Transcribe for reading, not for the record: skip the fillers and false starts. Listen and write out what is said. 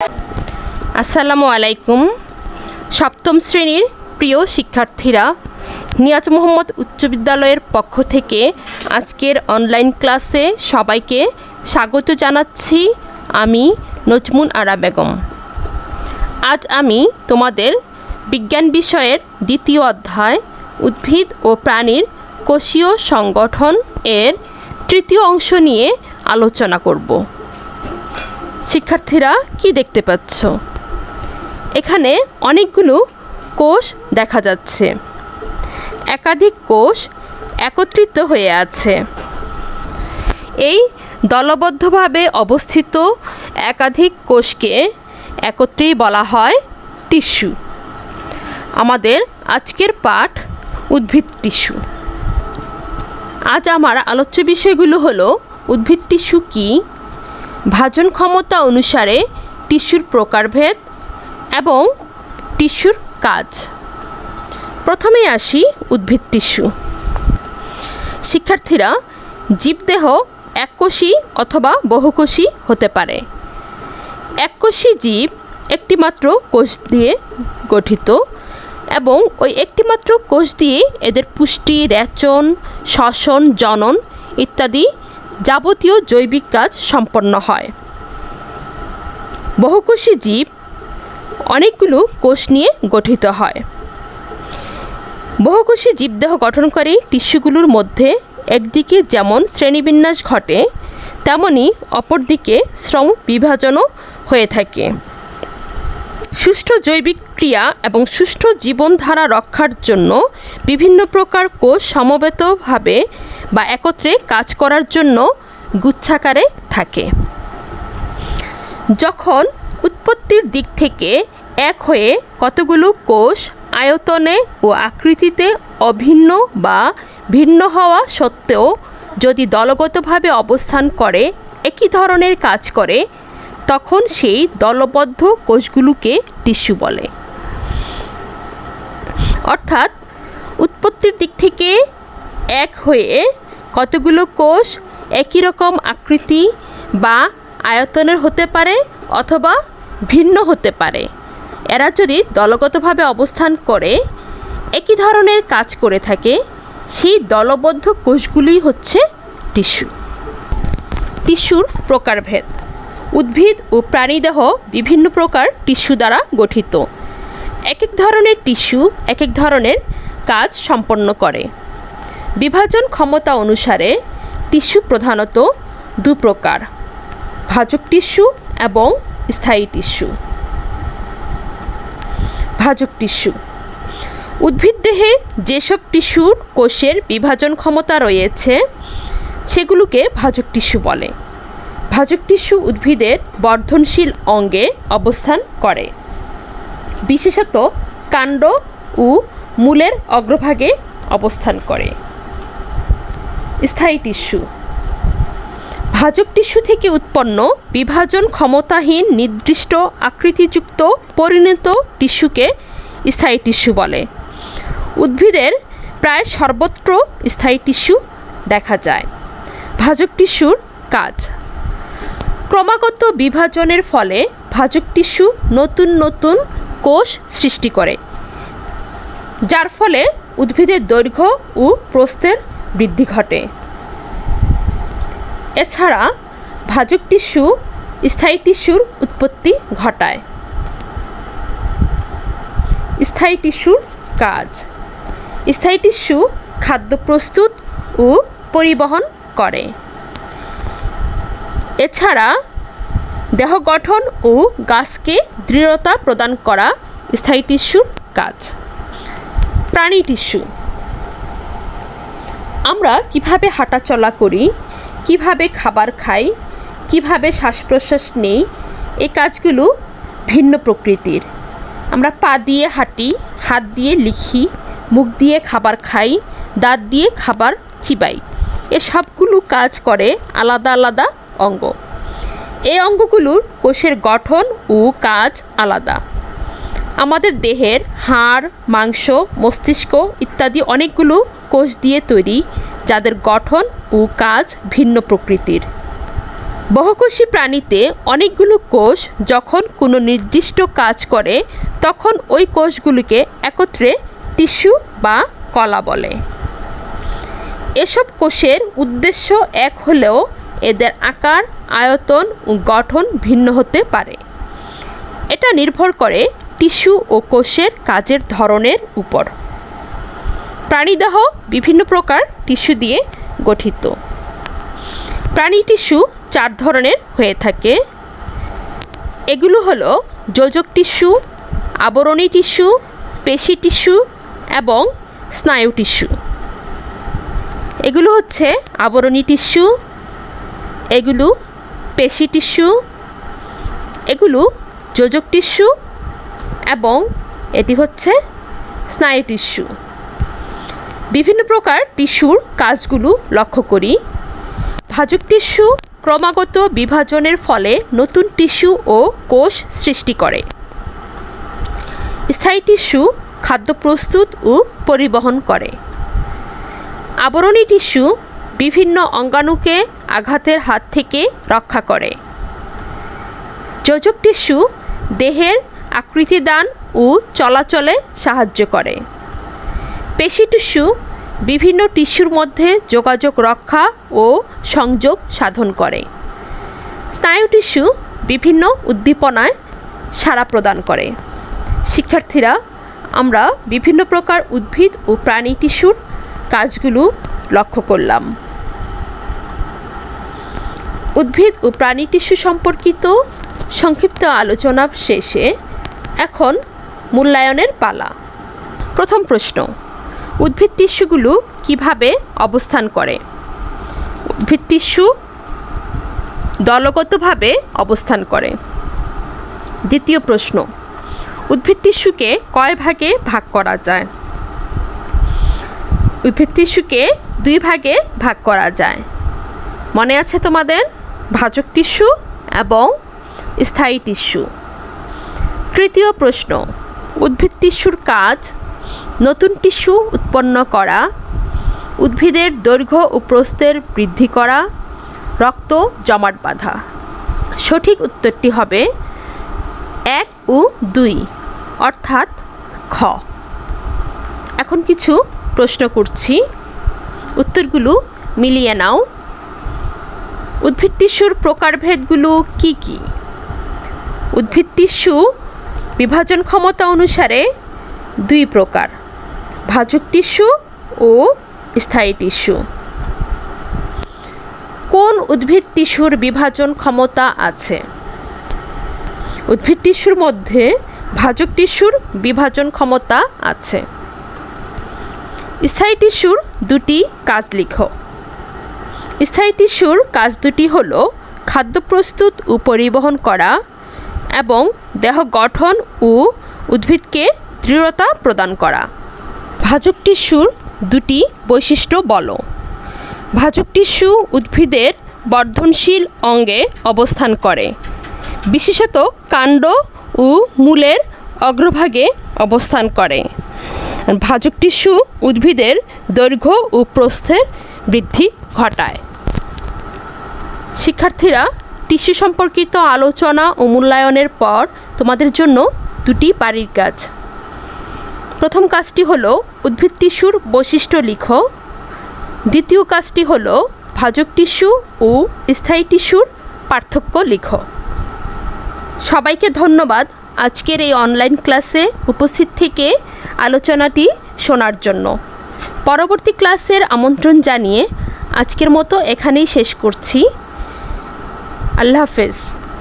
আসসালামু আলাইকুম। সপ্তম শ্রেণীর প্রিয় শিক্ষার্থীরা, নিয়াজ মোহাম্মদ উচ্চ বিদ্যালয়ের পক্ষ থেকে আজকের অনলাইন ক্লাসে সবাইকে স্বাগত জানাচ্ছি। আমি নজমুন আরা বেগম। আজ আমি তোমাদের বিজ্ঞান বিষয়ের দ্বিতীয় অধ্যায় উদ্ভিদ ও প্রাণীর কোষীয় সংগঠন এর তৃতীয় অংশ নিয়ে আলোচনা করব। শিক্ষার্থীরা কি দেখতে পাচ্ছ? এখানে অনেকগুলো কোষ দেখা যাচ্ছে। একাধিক কোষ একত্রিত হয়ে আছে। এই দলবদ্ধভাবে অবস্থিত একাধিক কোষকে একত্রেই বলা হয় টিস্যু। আমাদের আজকের পাঠ উদ্ভিদ টিস্যু। আজ আমার আলোচ্য বিষয়গুলো হলো উদ্ভিদ টিস্যু কী, ভাজন ক্ষমতা অনুসারে টিস্যুর প্রকারভেদ এবং টিস্যুর কাজ। প্রথমে আসি উদ্ভিদ টিস্যু। শিক্ষার্থীরা, জীবদেহ এককোষী অথবা বহুকোষী হতে পারে। এককোষী জীব একটিমাত্র কোষ দিয়ে গঠিত এবং ওই একটিমাত্র কোষ দিয়ে এদের পুষ্টি, রেচন, শ্বসন, জনন ইত্যাদি যাবতীয় জৈবিক কাজ সম্পন্ন হয়। বহুকোষী জীব অনেকগুলো কোষ নিয়ে গঠিত হয়। বহুকোষী জীবদেহ গঠনকারী টিস্যুগুলোর মধ্যে একদিকে যেমন শ্রেণীবিন্যাস ঘটে, তেমনি অপরদিকে শ্রম বিভাজনও হয়ে থাকে। সুষ্ঠু জৈবিক ক্রিয়া এবং সুষ্ঠু জীবনধারা রক্ষার জন্য বিভিন্ন প্রকার কোষ সমবেতভাবে বা একত্রে কাজ করার জন্য গুচ্ছাকারে থাকে। যখন উৎপত্তির দিক থেকে এক হয়ে কতগুলো কোষ আয়তনে ও আকৃতিতে অভিন্ন বা ভিন্ন হওয়া সত্ত্বেও যদি দলগতভাবে অবস্থান করে, একই ধরনের কাজ করে, তখন সেই দলবদ্ধ কোষগুলোকে টিস্যু বলে। অর্থাৎ উৎপত্তির দিক থেকে এক হয়ে কতগুলো কোষ একই রকম আকৃতি বা আয়তনের হতে পারে অথবা ভিন্ন হতে পারে। এরা যদি দলগতভাবে অবস্থান করে একই ধরনের কাজ করে থাকে, সেই দলবদ্ধ কোষগুলি হচ্ছে টিস্যু। টিস্যুর প্রকারভেদ। উদ্ভিদ ও প্রাণীদেহ বিভিন্ন প্রকার টিস্যু দ্বারা গঠিত। এক এক ধরনের টিস্যু এক এক ধরনের কাজ সম্পন্ন করে। বিভাজন ক্ষমতা অনুসারে টিস্যু প্রধানত দু প্রকার: ভাজক টিস্যু এবং স্থায়ী টিস্যু। ভাজক টিস্যু। উদ্ভিদ দেহে যেসব টিস্যুর কোষের বিভাজন ক্ষমতা রয়েছে সেগুলোকে ভাজক টিস্যু বলে। ভাজক টিস্যু উদ্ভিদের বর্ধনশীল অঙ্গে অবস্থান করে, বিশেষত কাণ্ড ও মূলের অগ্রভাগে অবস্থান করে। স্থায়ী টিস্যু। ভাজক টিস্যু থেকে উৎপন্ন বিভাজন ক্ষমতাহীন নির্দিষ্ট আকৃতিযুক্ত পরিণত টিস্যুকে স্থায়ী টিস্যু বলে। উদ্ভিদের প্রায় সর্বত্র স্থায়ী টিস্যু দেখা যায়। ভাজক টিস্যুর কাজ। ক্রমাগত বিভাজনের ফলে ভাজক টিস্যু নতুন নতুন কোষ সৃষ্টি করে, যার ফলে উদ্ভিদের দৈর্ঘ্য ও প্রস্থের বৃদ্ধি ঘটে। এছাড়া ভাজক টিস্যু স্থায়ী টিস্যুর উৎপত্তি ঘটায়। স্থায়ী টিস্যুর কাজ। স্থায়ী টিস্যু খাদ্য প্রস্তুত ও পরিবহন করে। এছাড়া দেহ গঠন ও গাছকে দৃঢ়তা প্রদান করা স্থায়ী টিস্যুর কাজ। প্রাণী টিস্যু। আমরা কিভাবে হাঁটাচলা করি, কিভাবে খাবার খাই, কিভাবে শ্বাস প্রশ্বাস নেই, এই কাজগুলো ভিন্ন প্রকৃতির। আমরা পা দিয়ে হাঁটি, হাত দিয়ে লিখি, মুখ দিয়ে খাবার খাই, দাঁত দিয়ে খাবার চিবাই। এ সবগুলো কাজ করে আলাদা আলাদা অঙ্গ। এই অঙ্গগুলোর কোষের গঠন ও কাজ আলাদা। আমাদের দেহের হাড়, মাংস, মস্তিষ্ক ইত্যাদি অনেকগুলো কোষ দিয়ে তৈরি, যাদের গঠন ও কাজ ভিন্ন প্রকৃতির। বহুকোষী প্রাণীতে অনেকগুলো কোষ যখন কোনো নির্দিষ্ট কাজ করে তখন ওই কোষগুলিকে একত্রে টিস্যু বা কলা বলে। এসব কোষের উদ্দেশ্য এক হলেও এদের আকার, আয়তন ও গঠন ভিন্ন হতে পারে। এটা নির্ভর করে টিস্যু ও কোষের কাজের ধরনের উপর। প্রাণীদেহ বিভিন্ন প্রকার টিস্যু দিয়ে গঠিত। প্রাণী টিস্যু 4 ধরনের হয়ে থাকে। এগুলো হলো যোজক টিস্যু, আবরণী টিস্যু, পেশি টিস্যু এবং স্নায়ু টিস্যু। এগুলো হচ্ছে আবরণী টিস্যু, এগুলো পেশি টিস্যু, এগুলো যোজক টিস্যু এবং এটি হচ্ছে স্নায়ু টিস্যু। বিভিন্ন প্রকার টিস্যুর কাজগুলো লক্ষ্য করি। ভাজক টিস্যু ক্রমাগত বিভাজনের ফলে নতুন টিস্যু ও কোষ সৃষ্টি করে। স্থায়ী টিস্যু খাদ্য প্রস্তুত ও পরিবহন করে। আবরণী টিস্যু বিভিন্ন অঙ্গাণুকে আঘাতের হাত থেকে রক্ষা করে। যোজক টিস্যু দেহের আকৃতি দান ও চলাচলে সাহায্য করে। পেশি টিস্যু বিভিন্ন টিস্যুর মধ্যে যোগাযোগ রক্ষা ও সংযোগ সাধন করে। স্নায়ু টিস্যু বিভিন্ন উদ্দীপনায় সাড়া প্রদান করে। শিক্ষার্থীরা, আমরা বিভিন্ন প্রকার উদ্ভিদ ও প্রাণী টিস্যুর কাজগুলো লক্ষ্য করলাম। উদ্ভিদ ও প্রাণী টিস্যু সম্পর্কিত সংক্ষিপ্ত আলোচনা শেষে এখন মূল্যায়নের পালা। প্রথম প্রশ্ন, উদ্ভিদ টিস্যুগুলো কিভাবে অবস্থান করে? উদ্ভিদ টিস্যু দলগতভাবে অবস্থান করে। দ্বিতীয় প্রশ্ন, উদ্ভিদ টিস্যুকে কয় ভাগে ভাগ করা যায়? উদ্ভিদ টিস্যুকে 2 ভাগে ভাগ করা যায়। মনে আছে তোমাদের? ভাজক টিস্যু এবং স্থায়ী টিস্যু। তৃতীয় প্রশ্ন, উদ্ভিদ টিস্যুর কাজ নতুন টিস্যু উৎপন্ন করা, উদ্ভিদের দৈর্ঘ্য ও প্রস্থের বৃদ্ধি করা, রক্ত জমাট বাঁধা। সঠিক উত্তরটি হবে 1 ও 2 অর্থাৎ খ। এখন কিছু প্রশ্ন করছি, উত্তরগুলো মিলিয়ে নাও। উদ্ভিদ টিস্যুর প্রকারভেদগুলো কি কি? উদ্ভিদ টিস্যু বিভাজন ক্ষমতা অনুসারে 2 প্রকার, ভাজক টিস্যু ও স্থায়ী টিস্যু। কোন উদ্ভিদ টিস্যুর বিভাজন ক্ষমতা আছে? উদ্ভিদ টিস্যুর মধ্যে ভাজক টিস্যুর বিভাজন ক্ষমতা আছে। স্থায়ী টিস্যুর 2টি কাজ লিখো। স্থায়ী টিস্যুর কাজ 2টি হল খাদ্য প্রস্তুত ও পরিবহন করা এবং দেহ গঠন ও উদ্ভিদকে দৃঢ়তা প্রদান করা। ভাজক টিস্যুর 2টি বৈশিষ্ট্য বলো। ভাজক টিস্যু উদ্ভিদের বর্ধনশীল অঙ্গে অবস্থান করে, বিশেষত কাণ্ড ও মূলের অগ্রভাগে অবস্থান করে। ভাজক টিস্যু উদ্ভিদের দৈর্ঘ্য ও প্রস্থের বৃদ্ধি ঘটায়। শিক্ষার্থীরা, টিস্যু সম্পর্কিত আলোচনা ও মূল্যায়নের পর তোমাদের জন্য 2টি বাড়ির কাজ। প্রথম কাজটি হলো উদ্ভিদ টিস্যুর বৈশিষ্ট্য লিখো। দ্বিতীয় কাজটি হলো ভাজক টিস্যু ও স্থায়ী টিস্যুর পার্থক্য লিখো। সবাইকে ধন্যবাদ আজকের এই অনলাইন ক্লাসে উপস্থিত থেকে আলোচনাটি শোনার জন্য। পরবর্তী ক্লাসের আমন্ত্রণ জানিয়ে আজকের মতো এখানেই শেষ করছি। আল্লাহ হাফেজ।